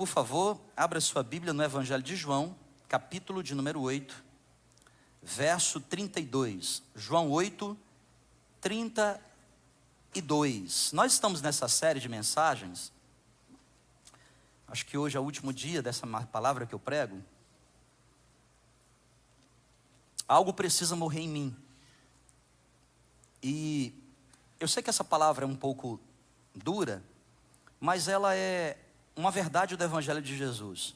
Por favor, abra sua Bíblia no Evangelho de João, capítulo de número 8, verso 32. João 8, 32. Nós estamos nessa série de mensagens. Acho que hoje é o último dia dessa palavra que eu prego. Algo precisa morrer em mim. E eu sei que essa palavra é um pouco dura, mas ela é uma verdade do Evangelho de Jesus.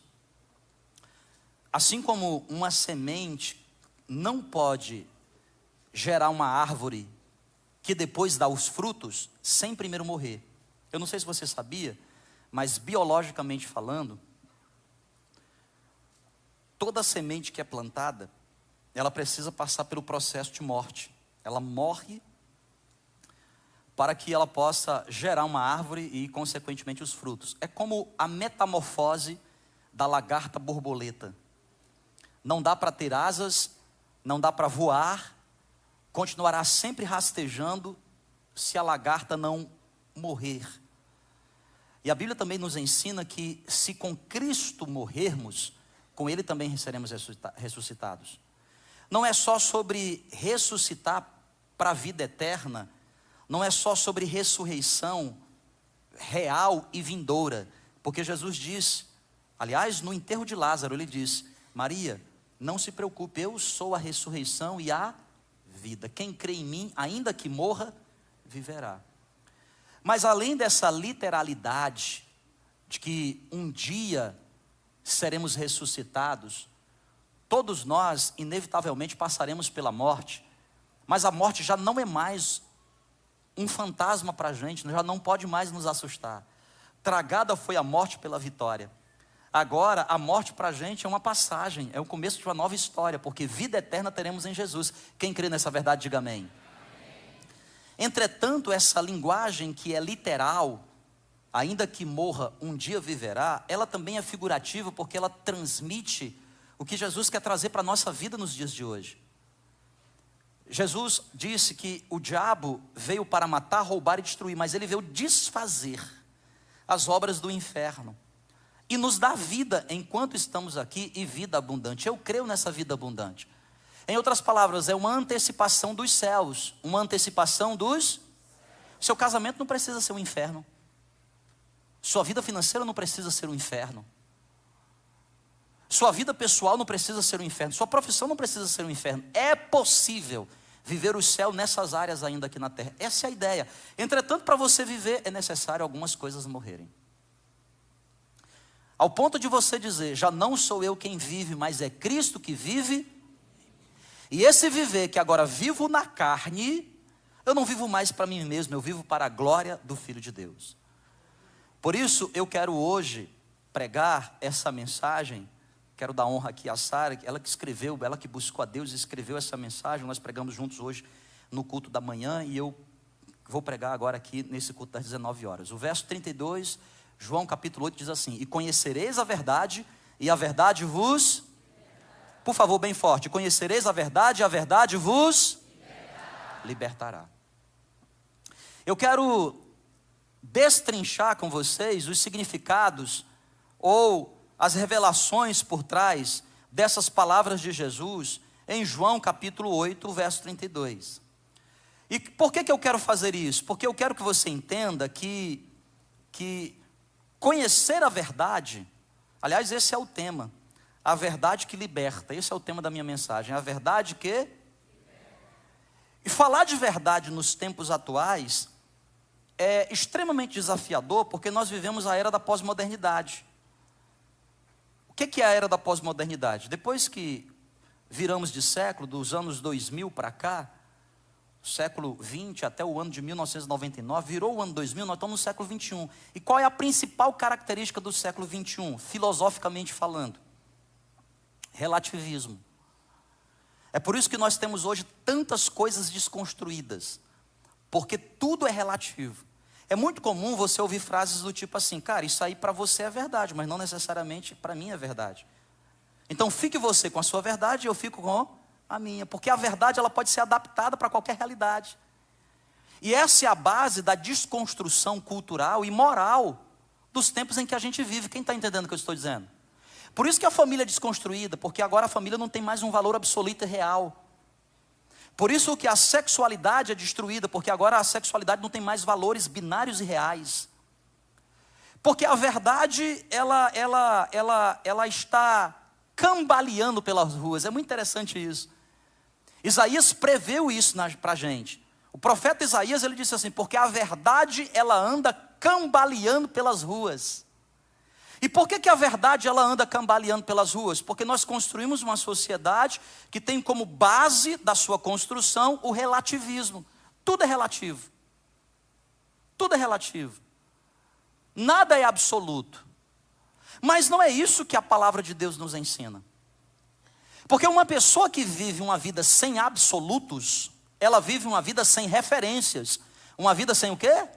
Assim como uma semente não pode gerar uma árvore que depois dá os frutos sem primeiro morrer. Eu não sei se você sabia, mas biologicamente falando, toda semente que é plantada, ela precisa passar pelo processo de morte. Ela morre para que ela possa gerar uma árvore e, consequentemente, os frutos. É como a metamorfose da lagarta borboleta. Não dá para ter asas, não dá para voar, continuará sempre rastejando se a lagarta não morrer. E a Bíblia também nos ensina que se com Cristo morrermos, com Ele também seremos ressuscitados. Não é só sobre ressuscitar para a vida eterna, não é só sobre ressurreição real e vindoura, porque Jesus diz, aliás, no enterro de Lázaro, ele diz: Maria, não se preocupe, eu sou a ressurreição e a vida. Quem crê em mim, ainda que morra, viverá. Mas além dessa literalidade, de que um dia seremos ressuscitados, todos nós, inevitavelmente, passaremos pela morte, mas a morte já não é mais um fantasma para a gente, já não pode mais nos assustar. Tragada foi a morte pela vitória. Agora, a morte para a gente é uma passagem, é o começo de uma nova história, porque vida eterna teremos em Jesus. Quem crê nessa verdade, diga amém. Entretanto, essa linguagem que é literal, ainda que morra, um dia viverá, ela também é figurativa, porque ela transmite o que Jesus quer trazer para a nossa vida nos dias de hoje. Jesus disse que o diabo veio para matar, roubar e destruir, mas ele veio desfazer as obras do inferno e nos dá vida enquanto estamos aqui, e vida abundante. Eu creio nessa vida abundante. Em outras palavras, é uma antecipação dos céus, uma antecipação dos... Seu casamento não precisa ser um inferno, sua vida financeira não precisa ser um inferno, sua vida pessoal não precisa ser um inferno, sua profissão não precisa ser um inferno. É possível viver o céu nessas áreas ainda aqui na terra. Essa é a ideia. Entretanto, para você viver, é necessário algumas coisas morrerem. Ao ponto de você dizer: já não sou eu quem vive, mas é Cristo que vive. E esse viver que agora vivo na carne, eu não vivo mais para mim mesmo, eu vivo para a glória do Filho de Deus. Por isso, eu quero hoje pregar essa mensagem. Quero dar honra aqui a Sara, ela que escreveu, ela que buscou a Deus e escreveu essa mensagem. Nós pregamos juntos hoje no culto da manhã, e eu vou pregar agora aqui nesse culto das 19 horas. O verso 32, João capítulo 8 diz assim: e conhecereis a verdade, e a verdade vos... Por favor, bem forte: conhecereis a verdade, e a verdade vos libertará. Eu quero destrinchar com vocês os significados ou as revelações por trás dessas palavras de Jesus em João capítulo 8, verso 32. E por que eu quero fazer isso? Porque eu quero que você entenda que conhecer a verdade, aliás, esse é o tema, a verdade que liberta. Esse é o tema da minha mensagem, a verdade que... E falar de verdade nos tempos atuais é extremamente desafiador, porque nós vivemos a era da pós-modernidade. O que é a era da pós-modernidade? Depois que viramos de século, dos anos 2000 para cá, século 20 até o ano de 1999, virou o ano 2000, nós estamos no século 21. E qual é a principal característica do século 21, filosoficamente falando? Relativismo. É por isso que nós temos hoje tantas coisas desconstruídas, porque tudo é relativo. É muito comum você ouvir frases do tipo assim: cara, isso aí para você é verdade, mas não necessariamente para mim é verdade. Então fique você com a sua verdade e eu fico com a minha, porque a verdade ela pode ser adaptada para qualquer realidade. E essa é a base da desconstrução cultural e moral dos tempos em que a gente vive. Quem está entendendo o que eu estou dizendo? Por isso que a família é desconstruída, porque agora a família não tem mais um valor absoluto e real. Por isso que a sexualidade é destruída, porque agora a sexualidade não tem mais valores binários e reais. Porque a verdade, ela está cambaleando pelas ruas. É muito interessante isso. Isaías preveu isso para a gente. O profeta Isaías, ele disse assim, porque a verdade, ela anda cambaleando pelas ruas. E por que a verdade, ela anda cambaleando pelas ruas? Porque nós construímos uma sociedade que tem como base da sua construção o relativismo. Tudo é relativo. Tudo é relativo. Nada é absoluto. Mas não é isso que a palavra de Deus nos ensina. Porque uma pessoa que vive uma vida sem absolutos, ela vive uma vida sem referências. Uma vida sem o quê?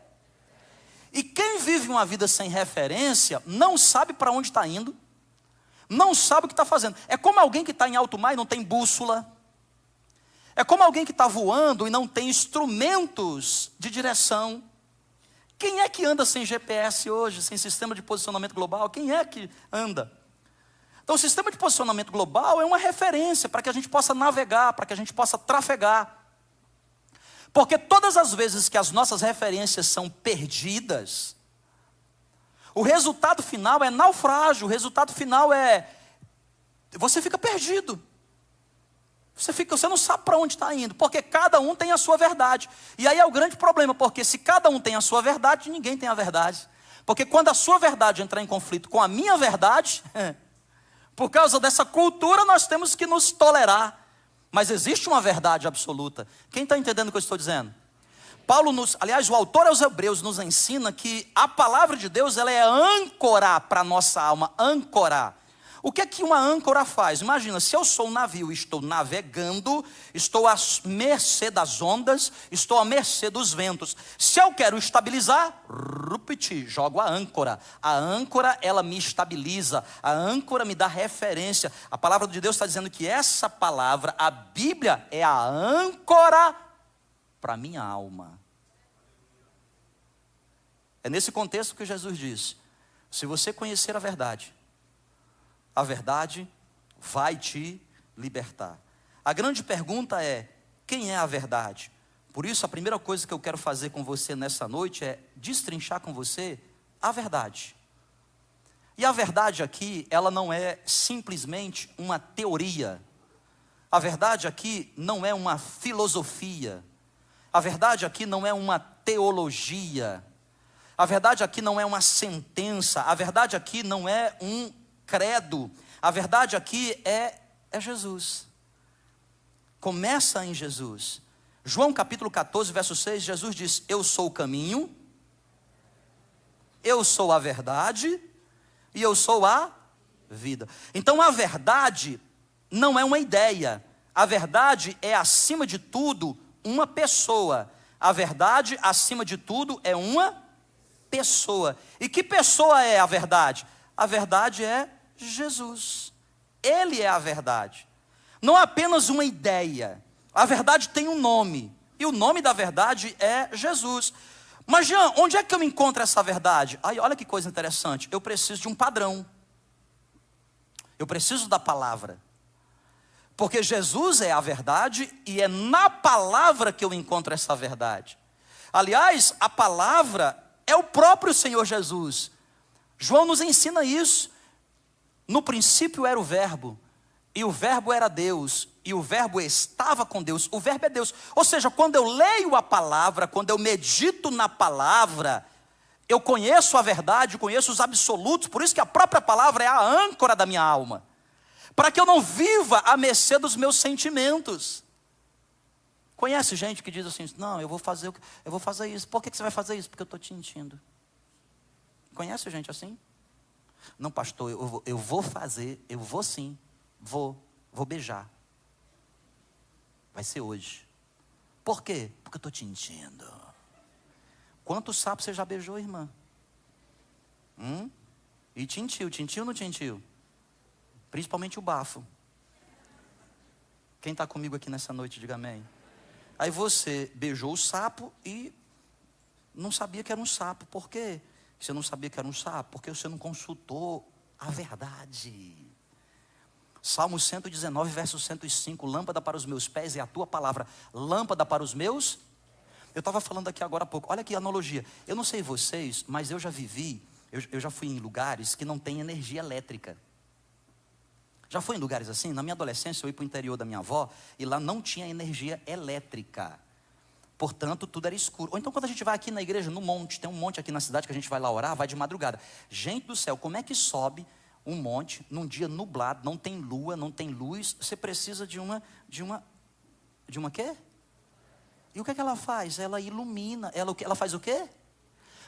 E quem vive uma vida sem referência, não sabe para onde está indo, não sabe o que está fazendo. É como alguém que está em alto mar e não tem bússola. É como alguém que está voando e não tem instrumentos de direção. Quem é que anda sem GPS hoje, sem sistema de posicionamento global? Quem é que anda? Então o sistema de posicionamento global é uma referência para que a gente possa navegar, para que a gente possa trafegar. Porque todas as vezes que as nossas referências são perdidas, o resultado final é naufrágio, o resultado final é, você fica perdido. Você não sabe para onde está indo, porque cada um tem a sua verdade. E aí é o grande problema, porque se cada um tem a sua verdade, ninguém tem a verdade. Porque quando a sua verdade entrar em conflito com a minha verdade, por causa dessa cultura nós temos que nos tolerar. Mas existe uma verdade absoluta. Quem está entendendo o que eu estou dizendo? Aliás, o autor aos Hebreus nos ensina que a palavra de Deus, ela é âncora para a nossa alma, âncorar. O que é que uma âncora faz? Imagina, se eu sou um navio e estou navegando, estou à mercê das ondas, estou à mercê dos ventos. Se eu quero estabilizar, jogo a âncora. A âncora, ela me estabiliza. A âncora me dá referência. A palavra de Deus está dizendo que essa palavra, a Bíblia, é a âncora para a minha alma. É nesse contexto que Jesus diz, se você conhecer a verdade vai te libertar. A grande pergunta é, quem é a verdade? Por isso, a primeira coisa que eu quero fazer com você nessa noite é destrinchar com você a verdade. E a verdade aqui, ela não é simplesmente uma teoria. A verdade aqui não é uma filosofia. A verdade aqui não é uma teologia. A verdade aqui não é uma sentença. A verdade aqui não é um credo. A verdade aqui é Jesus. Começa em Jesus. João capítulo 14, verso 6, Jesus diz, eu sou o caminho, eu sou a verdade e eu sou a vida. Então a verdade não é uma ideia. A verdade é, acima de tudo, uma pessoa. A verdade, acima de tudo, é uma pessoa. E que pessoa é a verdade? A verdade é Jesus. Ele é a verdade. Não é apenas uma ideia. A verdade tem um nome. E o nome da verdade é Jesus. Mas Jean, onde é que eu encontro essa verdade? Aí, olha que coisa interessante. Eu preciso de um padrão. Eu preciso da palavra. Porque Jesus é a verdade e é na palavra que eu encontro essa verdade. Aliás, a palavra é o próprio Senhor Jesus. João nos ensina isso. No princípio era o verbo, e o verbo era Deus, e o verbo estava com Deus. O verbo é Deus. Ou seja, quando eu leio a palavra, quando eu medito na palavra, eu conheço a verdade, conheço os absolutos. Por isso que a própria palavra é a âncora da minha alma, para que eu não viva à mercê dos meus sentimentos. Conhece gente que diz assim, não, eu vou fazer isso. Por que você vai fazer isso? Porque eu estou te sentindo. Conhece gente assim? Não, pastor, eu vou fazer, eu vou sim, vou beijar. Vai ser hoje. Por quê? Porque eu estou te sentindo. Quantos sapos você já beijou, irmã? E tintiu ou não tintiu? Principalmente o bafo. Quem está comigo aqui nessa noite, diga amém. Aí você beijou o sapo e não sabia que era um sapo. Por quê? Você não sabia que era um sapo, porque você não consultou a verdade. Salmo 119, verso 105, lâmpada para os meus pés é a tua palavra, lâmpada para os meus. Eu estava falando aqui agora há pouco, olha que analogia. Eu não sei vocês, mas eu já vivi, eu já fui em lugares que não tem energia elétrica. Já fui em lugares assim? Na minha adolescência eu ia para o interior da minha avó e lá não tinha energia elétrica. Portanto, tudo era escuro. Ou então quando a gente vai aqui na igreja, no monte, tem um monte aqui na cidade que a gente vai lá orar, vai de madrugada. Gente do céu, como é que sobe um monte num dia nublado, não tem lua, não tem luz, você precisa de uma quê? E o que é que ela faz? Ela ilumina, ela faz o quê?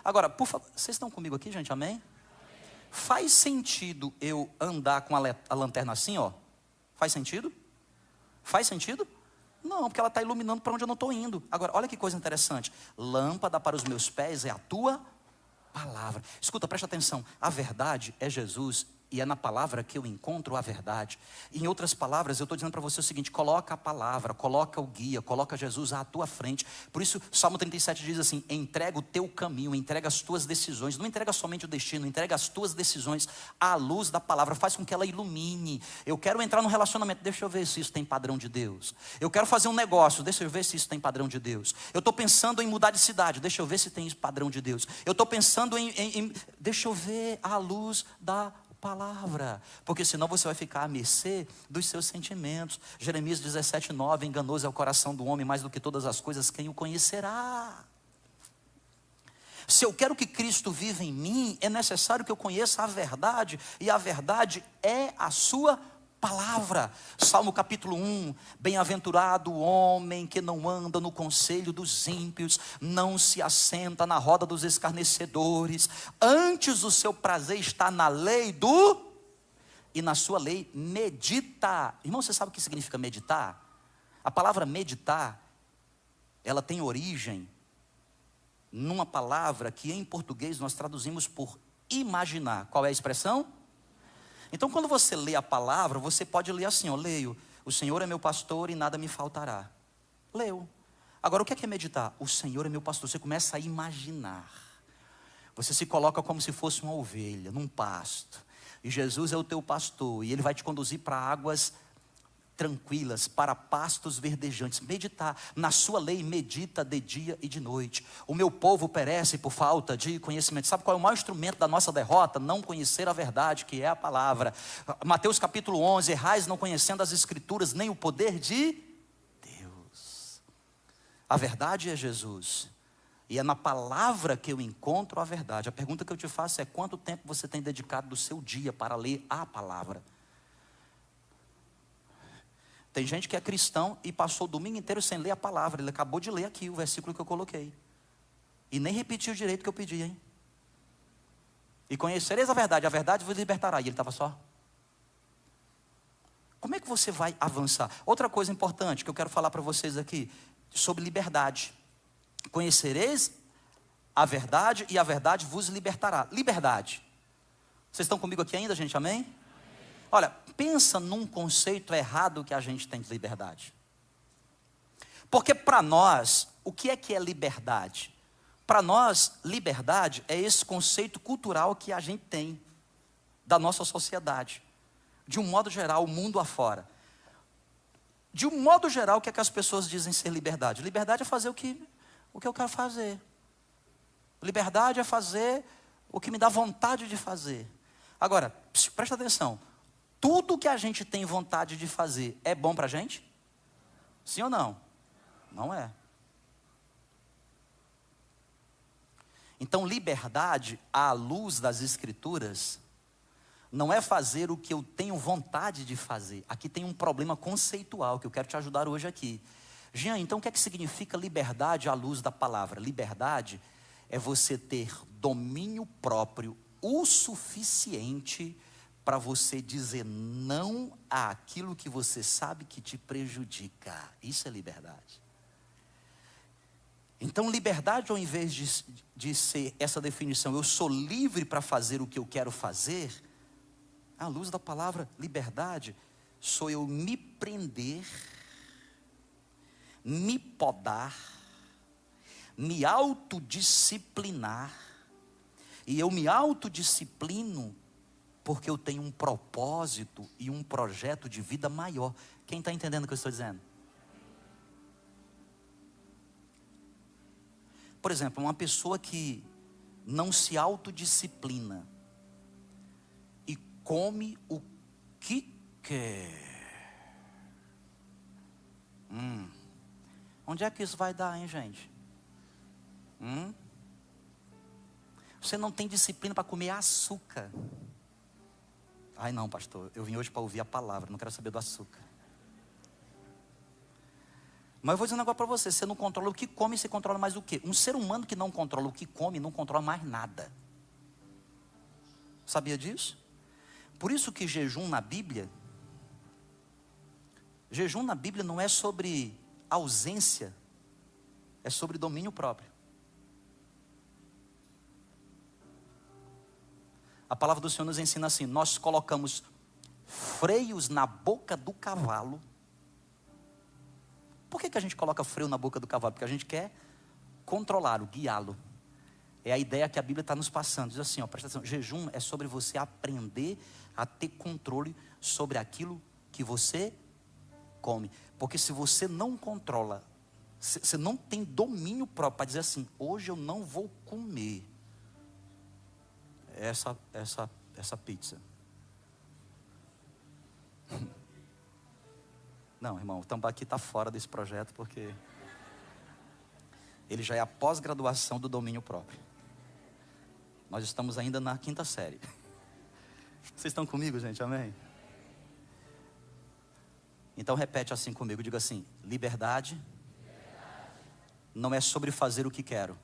Agora, por favor, vocês estão comigo aqui, gente, amém? Faz sentido eu andar com a lanterna assim, ó? Faz sentido? Faz sentido? Não, porque ela está iluminando para onde eu não estou indo. Agora, olha que coisa interessante. Lâmpada para os meus pés é a tua palavra. Escuta, presta atenção. A verdade é Jesus e é na palavra que eu encontro a verdade. Em outras palavras, eu estou dizendo para você o seguinte: coloca a palavra, coloca o guia, coloca Jesus à tua frente. Por isso, Salmo 37 diz assim: entrega o teu caminho, entrega as tuas decisões. Não entrega somente o destino, entrega as tuas decisões à luz da palavra. Faz com que ela ilumine. Eu quero entrar num relacionamento, deixa eu ver se isso tem padrão de Deus. Eu quero fazer um negócio, deixa eu ver se isso tem padrão de Deus. Eu estou pensando em mudar de cidade, deixa eu ver se tem padrão de Deus. Eu estou pensando deixa eu ver a luz da palavra, porque senão você vai ficar à mercê dos seus sentimentos. Jeremias 17:9, enganoso é o coração do homem mais do que todas as coisas, quem o conhecerá? Se eu quero que Cristo viva em mim, é necessário que eu conheça a verdade, e a verdade é a sua palavra. Salmo capítulo 1, bem-aventurado o homem que não anda no conselho dos ímpios, não se assenta na roda dos escarnecedores, antes o seu prazer está na lei e na sua lei medita. Irmão, você sabe o que significa meditar? A palavra meditar, ela tem origem numa palavra que em português nós traduzimos por imaginar. Qual é a expressão? Então quando você lê a palavra, você pode ler assim, ó, leio: o Senhor é meu pastor e nada me faltará. Leu. Agora o que é meditar? O Senhor é meu pastor. Você começa a imaginar. Você se coloca como se fosse uma ovelha, num pasto. E Jesus é o teu pastor, e Ele vai te conduzir para águas tranquilas, para pastos verdejantes. Meditar, na sua lei medita de dia e de noite. O meu povo perece por falta de conhecimento. Sabe qual é o maior instrumento da nossa derrota? Não conhecer a verdade, que é a palavra. Mateus capítulo 11, errais não conhecendo as escrituras, nem o poder de Deus. A verdade é Jesus, e é na palavra que eu encontro a verdade. A pergunta que eu te faço é: quanto tempo você tem dedicado do seu dia para ler a palavra? Tem gente que é cristão e passou o domingo inteiro sem ler a palavra. Ele acabou de ler aqui o versículo que eu coloquei, e nem repetiu direito o que eu pedi, hein? E conhecereis a verdade vos libertará. E ele estava só. Como é que você vai avançar? Outra coisa importante que eu quero falar para vocês aqui, sobre liberdade. Conhecereis a verdade e a verdade vos libertará. Liberdade. Vocês estão comigo aqui ainda, gente? Amém? Olha, pensa num conceito errado que a gente tem de liberdade. Porque para nós, o que é liberdade? Para nós, liberdade é esse conceito cultural que a gente tem da nossa sociedade. De um modo geral, o mundo afora. De um modo geral, o que é que as pessoas dizem ser liberdade? Liberdade é fazer o que eu quero fazer. Liberdade é fazer o que me dá vontade de fazer. Agora, presta atenção. Tudo que a gente tem vontade de fazer é bom para a gente? Sim ou não? Não é. Então, liberdade, à luz das Escrituras, não é fazer o que eu tenho vontade de fazer. Aqui tem um problema conceitual que eu quero te ajudar hoje aqui. Jean, então o que é que significa liberdade à luz da palavra? Liberdade é você ter domínio próprio o suficiente para você dizer não àquilo que você sabe que te prejudica. Isso é liberdade. Então, liberdade, ao invés de ser essa definição, eu sou livre para fazer o que eu quero fazer, à luz da palavra liberdade, sou eu me prender, me podar, me autodisciplinar E eu me autodisciplino porque eu tenho um propósito e um projeto de vida maior. Quem está entendendo o que eu estou dizendo? Por exemplo, uma pessoa que não se autodisciplina e come o que quer. Onde é que isso vai dar, hein, gente? Você não tem disciplina para comer açúcar. Ai não, pastor, eu vim hoje para ouvir a palavra, não quero saber do açúcar. Mas eu vou dizer um negócio para você, você não controla o que come, você controla mais o quê? Um ser humano que não controla o que come, não controla mais nada. Sabia disso? Por isso que jejum na Bíblia não é sobre ausência, é sobre domínio próprio. A palavra do Senhor nos ensina assim: nós colocamos freios na boca do cavalo. Por que a gente coloca freio na boca do cavalo? Porque a gente quer controlá-lo, guiá-lo. É a ideia que a Bíblia está nos passando. Diz assim, ó, presta atenção, jejum é sobre você aprender a ter controle sobre aquilo que você come. Porque se você não controla, você não tem domínio próprio para dizer assim, hoje eu não vou comer essa pizza. Não, irmão, o Tambaqui está fora desse projeto porque ele já é a pós-graduação do domínio próprio. Nós estamos ainda na 5ª série. Vocês estão comigo, gente? Amém? Então repete assim comigo, diga assim: liberdade não é sobre fazer o que quero.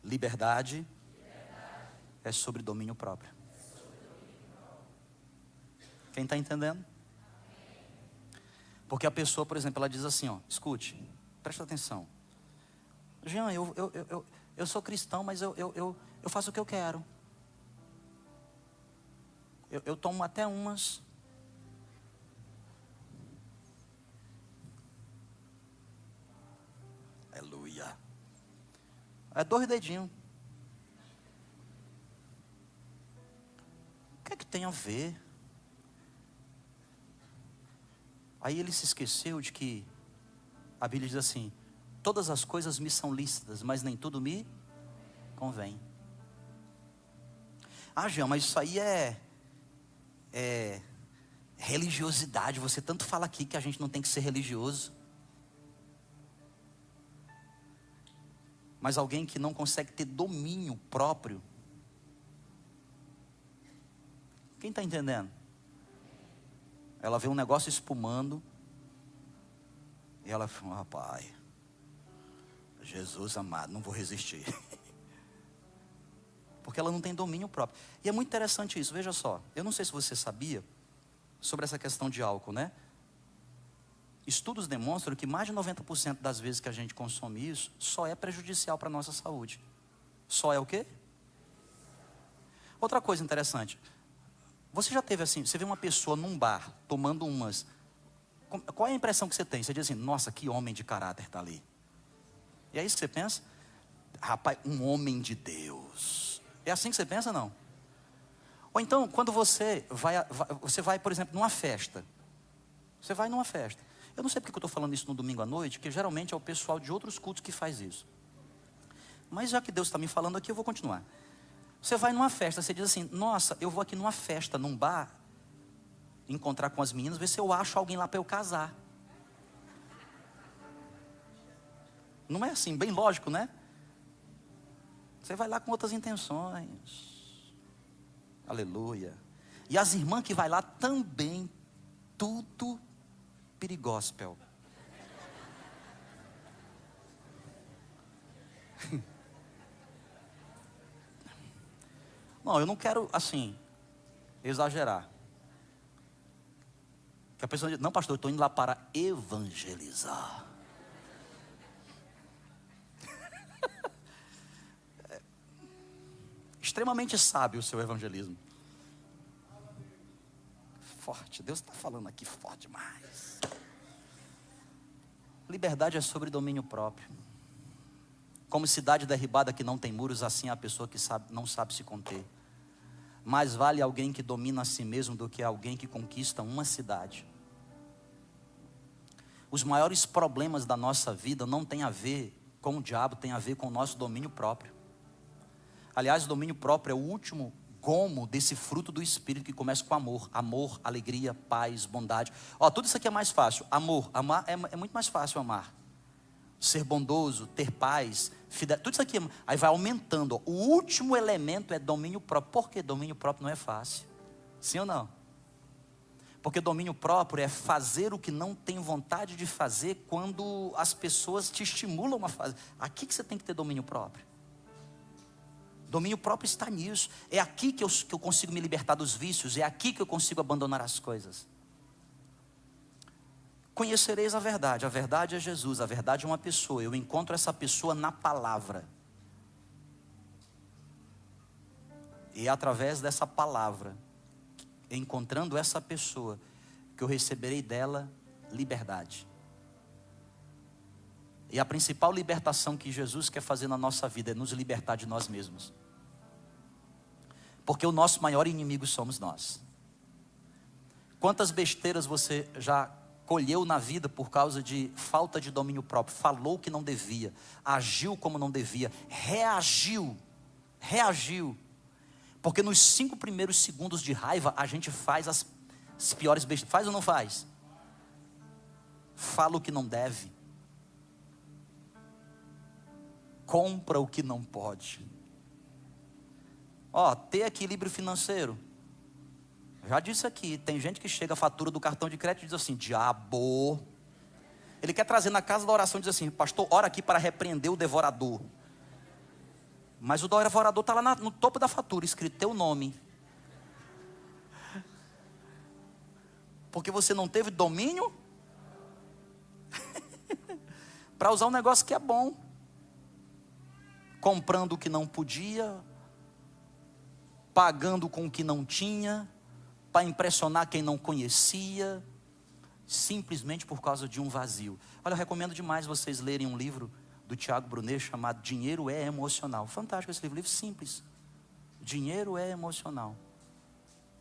Liberdade é sobre domínio próprio. Quem está entendendo? Porque a pessoa, por exemplo, ela diz assim, ó, escute, presta atenção. Jean, eu sou cristão, mas eu faço o que eu quero. Eu tomo até umas. Aleluia. É 2 dedinhos. O que é que tem a ver? Aí ele se esqueceu de que a Bíblia diz assim: todas as coisas me são lícitas, mas nem tudo me convém. Ah, Jean, mas isso aí é religiosidade. Você tanto fala aqui que a gente não tem que ser religioso. Mas alguém que não consegue ter domínio próprio. Quem está entendendo? Ela vê um negócio espumando. E ela fala, rapaz, Jesus amado, não vou resistir. Porque ela não tem domínio próprio. E é muito interessante isso, veja só. Eu não sei se você sabia sobre essa questão de álcool, né? Estudos demonstram que mais de 90% das vezes que a gente consome isso, só é prejudicial para a nossa saúde. Só é o quê? Outra coisa interessante. Você já teve assim, você vê uma pessoa num bar, tomando umas. Qual é a impressão que você tem? Você diz assim, nossa, que homem de caráter está ali. E é isso que você pensa? Rapaz, um homem de Deus. É assim que você pensa, não? Ou então, quando você vai, por exemplo, numa festa. Você vai numa festa. Eu não sei porque eu estou falando isso no domingo à noite, porque geralmente é o pessoal de outros cultos que faz isso. Mas já que Deus está me falando aqui, eu vou continuar. Você vai numa festa, você diz assim, nossa, eu vou aqui numa festa, num bar, encontrar com as meninas, ver se eu acho alguém lá para eu casar. Não é assim, bem lógico, né? Você vai lá com outras intenções. Aleluia. E as irmãs que vai lá também, tudo perigóspel. Não, eu não quero, assim, exagerar. Que a pessoa diz, não pastor, eu estou indo lá para evangelizar. É extremamente sábio o seu evangelismo. Forte, Deus está falando aqui forte demais. Liberdade é sobre domínio próprio. Como cidade derribada que não tem muros, assim é a pessoa que não sabe se conter. Mais vale alguém que domina a si mesmo do que alguém que conquista uma cidade. Os maiores problemas da nossa vida não têm a ver com o diabo, tem a ver com o nosso domínio próprio. Aliás, o domínio próprio é o último gomo desse fruto do Espírito que começa com amor. Amor, alegria, paz, bondade. Tudo isso aqui é mais fácil. Amar é muito mais fácil amar. Ser bondoso, ter paz, fidelidade, tudo isso aqui. Aí vai aumentando. O último elemento é domínio próprio. Por que domínio próprio não é fácil? Sim ou não? Porque domínio próprio é fazer o que não tem vontade de fazer quando as pessoas te estimulam a fazer. Aqui que você tem que ter domínio próprio. Domínio próprio está nisso. É aqui que eu consigo me libertar dos vícios. É aqui que eu consigo abandonar as coisas. Conhecereis a verdade é Jesus, a verdade é uma pessoa. Eu encontro essa pessoa na palavra. E é através dessa palavra, encontrando essa pessoa, que eu receberei dela liberdade. E a principal libertação que Jesus quer fazer na nossa vida é nos libertar de nós mesmos. Porque o nosso maior inimigo somos nós. Quantas besteiras você já colheu na vida por causa de falta de domínio próprio? Falou o que não devia, agiu como não devia, reagiu. Porque nos 5 primeiros segundos de raiva, a gente faz as piores besteiras. Faz ou não faz? Fala o que não deve. Compra o que não pode. Ter equilíbrio financeiro. Já disse aqui, tem gente que chega a fatura do cartão de crédito e diz assim: diabo. Ele quer trazer na casa da oração e diz assim: pastor, ora aqui para repreender o devorador. Mas o devorador está lá no topo da fatura, escrito teu nome. Porque você não teve domínio para usar um negócio que é bom. Comprando o que não podia, pagando com o que não tinha, para impressionar quem não conhecia, simplesmente por causa de um vazio. Olha, eu recomendo demais vocês lerem um livro do Tiago Brunet chamado Dinheiro é Emocional. Fantástico esse livro simples. Dinheiro é emocional.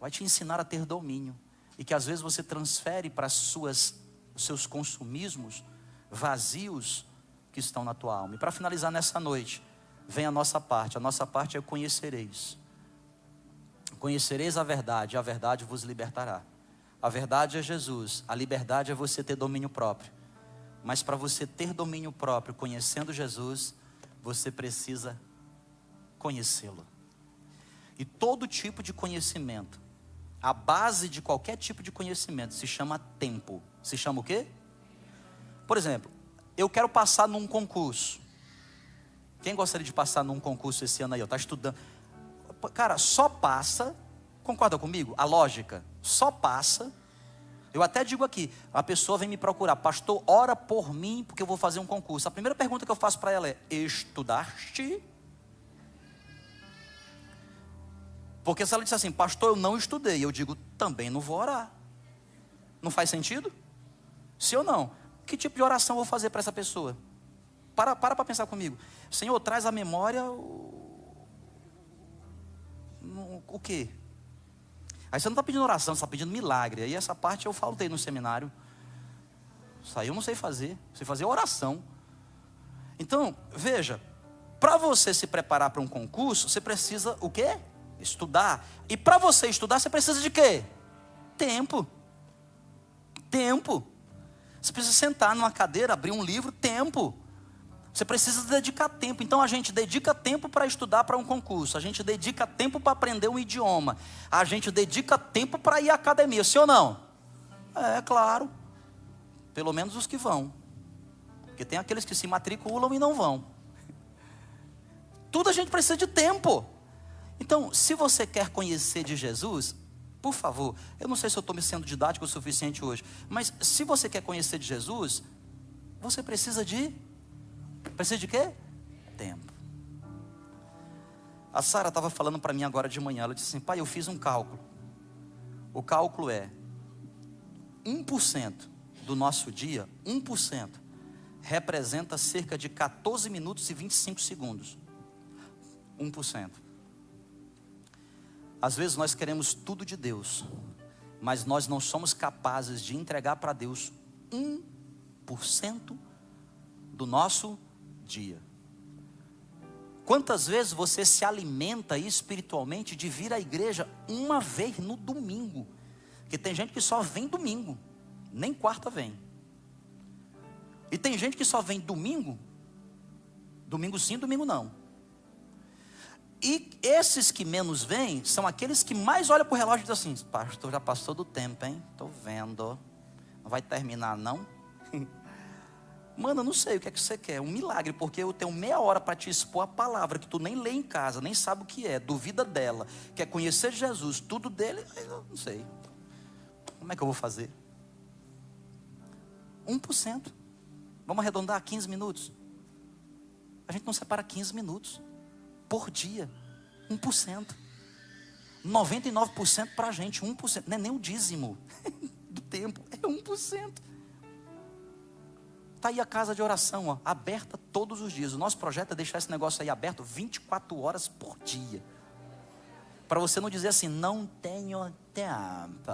Vai te ensinar a ter domínio. E que às vezes você transfere para os seus consumismos vazios que estão na tua alma. E para finalizar nessa noite, vem a nossa parte. A nossa parte é conhecereis. Conhecereis a verdade, e a verdade vos libertará. A verdade é Jesus, a liberdade é você ter domínio próprio. Mas para você ter domínio próprio, conhecendo Jesus, você precisa conhecê-lo. E todo tipo de conhecimento, a base de qualquer tipo de conhecimento se chama tempo. Se chama o quê? Por exemplo, eu quero passar num concurso. Quem gostaria de passar num concurso esse ano aí? Está estudando. Cara, só passa, concorda comigo? A lógica, só passa. Eu até digo aqui, a pessoa vem me procurar: pastor, ora por mim porque eu vou fazer um concurso. A primeira pergunta que eu faço para ela é: estudaste? Porque se ela disser assim: pastor, eu não estudei, eu digo: também não vou orar. Não faz sentido? Sim ou não? Que tipo de oração eu vou fazer para essa pessoa? Para pensar comigo. Senhor, traz à memória o quê? Aí você não está pedindo oração, você está pedindo milagre. Aí essa parte eu faltei no seminário. Isso aí eu não sei fazer. Sei fazer oração. Então, veja, para você se preparar para um concurso, você precisa o quê? Estudar. E para você estudar, você precisa de quê? Tempo. Você precisa sentar numa cadeira, abrir um livro, tempo. Você precisa dedicar tempo. Então a gente dedica tempo para estudar para um concurso. A gente dedica tempo para aprender um idioma. A gente dedica tempo para ir à academia. Sim ou não? É claro. Pelo menos os que vão. Porque tem aqueles que se matriculam e não vão. Tudo a gente precisa de tempo. Então, se você quer conhecer de Jesus, por favor, eu não sei se eu estou me sendo didático o suficiente hoje, mas se você quer conhecer de Jesus, você precisa de quê? Tempo. A Sara estava falando para mim agora de manhã. Ela disse assim: pai, eu fiz um cálculo. O cálculo é 1% do nosso dia, 1% representa cerca de 14 minutos e 25 segundos. 1%. Às vezes nós queremos tudo de Deus, mas nós não somos capazes de entregar para Deus 1% do nosso dia. Quantas vezes você se alimenta espiritualmente de vir à igreja uma vez no domingo? Porque tem gente que só vem domingo, nem quarta vem. E tem gente que só vem domingo, domingo sim, domingo não. E esses que menos vêm, são aqueles que mais olham para o relógio e dizem assim: pastor, já passou do tempo, hein? Estou vendo, não vai terminar não? Mano, eu não sei o que é que você quer, um milagre, porque eu tenho meia hora para te expor a palavra que tu nem lê em casa, nem sabe o que é, duvida dela, quer conhecer Jesus, tudo dele, eu não sei. Como é que eu vou fazer? 1%. Vamos arredondar 15 minutos. A gente não separa 15 minutos por dia. 1%. 99% para a gente, 1%. Não é nem o dízimo do tempo, é 1%. Está aí a casa de oração, ó, aberta todos os dias. O nosso projeto é deixar esse negócio aí aberto 24 horas por dia. Para você não dizer assim, não tenho tempo.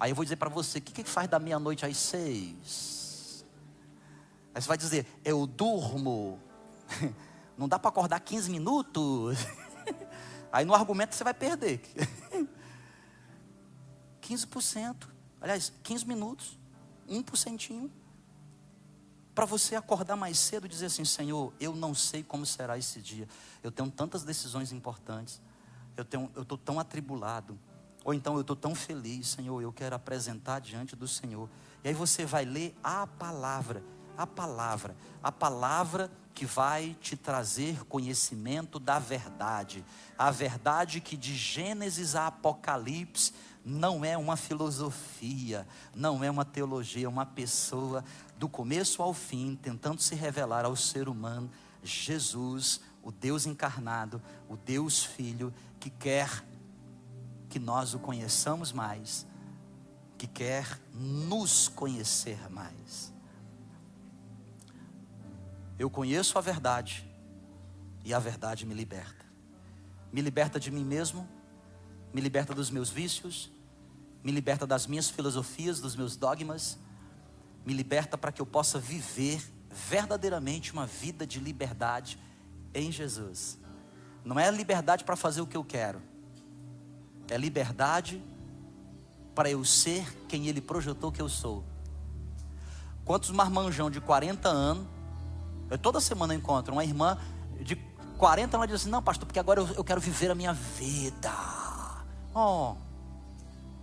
Aí eu vou dizer para você, o que faz da meia-noite às 6? Aí você vai dizer, eu durmo. Não dá para acordar 15 minutos. Aí no argumento você vai perder. 15%. Aliás, 15 minutos. 1%. Para você acordar mais cedo e dizer assim, Senhor, eu não sei como será esse dia. Eu tenho tantas decisões importantes. Eu estou tão atribulado. Ou então eu estou tão feliz, Senhor, eu quero apresentar diante do Senhor. E aí você vai ler a palavra que vai te trazer conhecimento da verdade. A verdade que de Gênesis a Apocalipse não é uma filosofia, não é uma teologia, é uma pessoa do começo ao fim, tentando se revelar ao ser humano, Jesus, o Deus encarnado, o Deus Filho, que quer que nós o conheçamos mais, que quer nos conhecer mais. Eu conheço a verdade, e a verdade me liberta. Me liberta de mim mesmo, me liberta dos meus vícios, me liberta das minhas filosofias, dos meus dogmas, me liberta para que eu possa viver verdadeiramente uma vida de liberdade em Jesus. Não é liberdade para fazer o que eu quero, é liberdade para eu ser quem Ele projetou que eu sou. Quantos marmanjão de 40 anos, toda semana eu encontro uma irmã de 40 anos, diz assim, não pastor, porque agora eu quero viver a minha vida.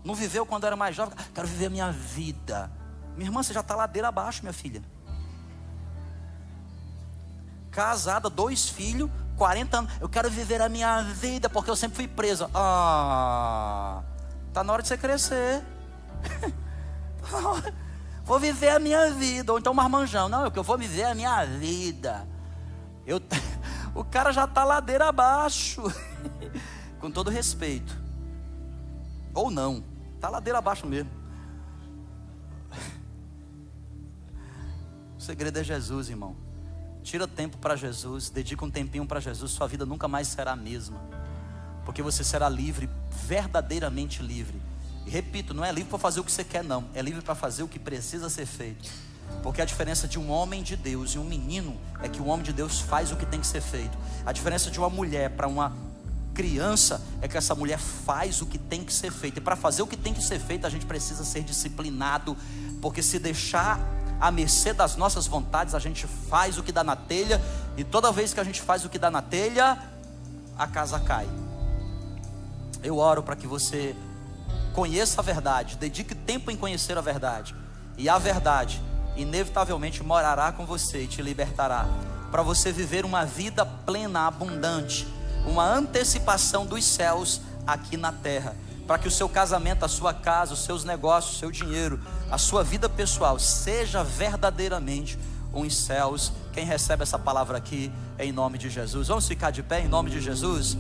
Não viveu quando era mais jovem, quero viver a minha vida. Minha irmã, você já está ladeira abaixo, minha filha. Casada, 2 filhos, 40 anos, eu quero viver a minha vida, porque eu sempre fui presa. Está na hora de você crescer. Vou viver a minha vida. Ou então marmanjão, não, eu vou viver a minha vida. O cara já está ladeira abaixo. Com todo respeito. Ou não, está ladeira abaixo mesmo. O segredo é Jesus, irmão. Tira tempo para Jesus, dedica um tempinho para Jesus, sua vida nunca mais será a mesma. Porque você será livre, verdadeiramente livre. E repito, não é livre para fazer o que você quer não, é livre para fazer o que precisa ser feito. Porque a diferença de um homem de Deus e um menino é que o homem de Deus faz o que tem que ser feito. A diferença de uma mulher para uma criança é que essa mulher faz o que tem que ser feito. E para fazer o que tem que ser feito, a gente precisa ser disciplinado. Porque se deixar à mercê das nossas vontades, a gente faz o que dá na telha. E toda vez que a gente faz o que dá na telha, a casa cai. Eu oro para que você conheça a verdade, dedique tempo em conhecer a verdade. E a verdade inevitavelmente morará com você e te libertará. Para você viver uma vida plena, abundante, uma antecipação dos céus aqui na terra. Para que o seu casamento, a sua casa, os seus negócios, o seu dinheiro, a sua vida pessoal seja verdadeiramente uns céus. Quem recebe essa palavra aqui em nome de Jesus? Vamos ficar de pé em nome de Jesus?